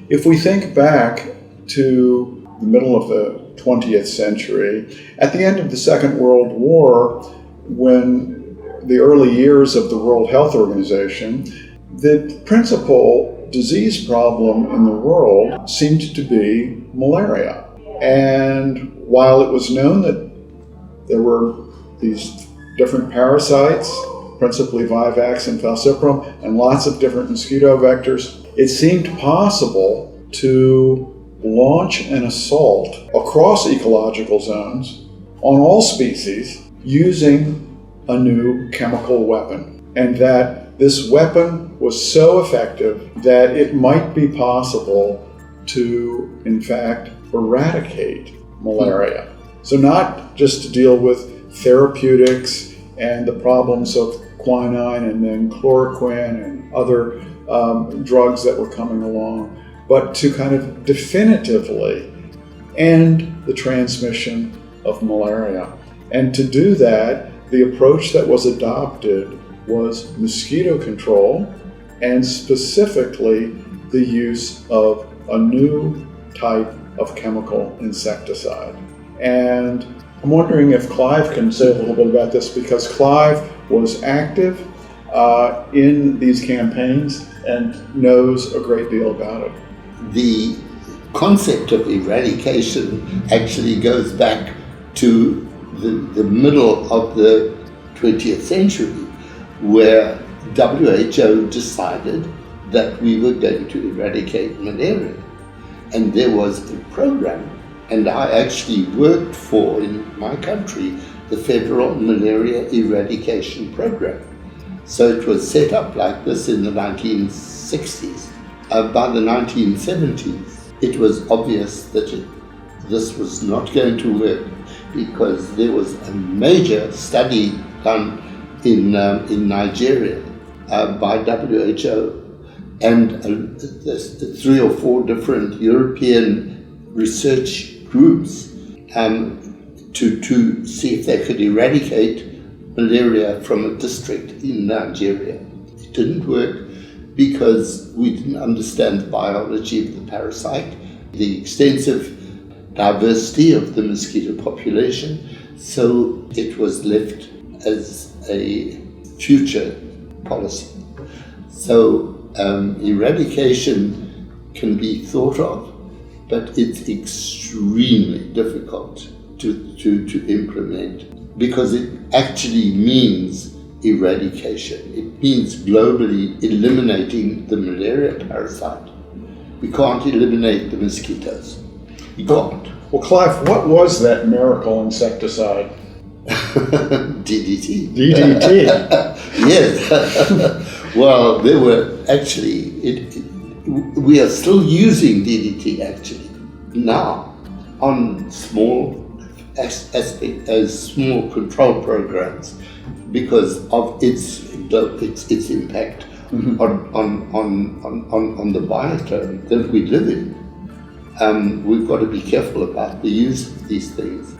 If we think back to the middle of the 20th century, at the end of the Second World War, when the early years of the World Health Organization, the principal disease problem in the world seemed to be malaria. And while it was known that there were these different parasites, principally vivax and falciparum, and lots of different mosquito vectors, it seemed possible to launch an assault across ecological zones on all species using a new chemical weapon. And that this weapon was so effective that it might be possible to, in fact, eradicate malaria. So not just to deal with therapeutics and the problems of quinine and then chloroquine and other drugs that were coming along, but to kind of definitively end the transmission of malaria. And to do that, the approach that was adopted was mosquito control, and specifically the use of a new type of chemical insecticide. And I'm wondering if Clive can say a little bit about this, because Clive was active in these campaigns and knows a great deal about it. The concept of eradication actually goes back to the middle of the 20th century, where WHO decided that we were going to eradicate malaria. And there was a program, and I actually worked for, in my country, the Federal Malaria Eradication Program. So it was set up like this in the 1960s. By the 1970s, it was obvious that this was not going to work, because there was a major study done in Nigeria by WHO and 3 or 4 different European research groups to see if they could eradicate malaria from a district in Nigeria. It didn't work because we didn't understand the biology of the parasite, the extensive diversity of the mosquito population, so it was left as a future policy. So eradication can be thought of, but it's extremely difficult to implement, because it actually means eradication. It means globally eliminating the malaria parasite. We can't eliminate the mosquitoes. We can't. Well, Clive, what was that miracle insecticide? DDT. DDT. Yes. Well, there were actually, we are still using DDT actually now on small small control programs, because of its impact on the biotome that we live in. We've got to be careful about the use of these things.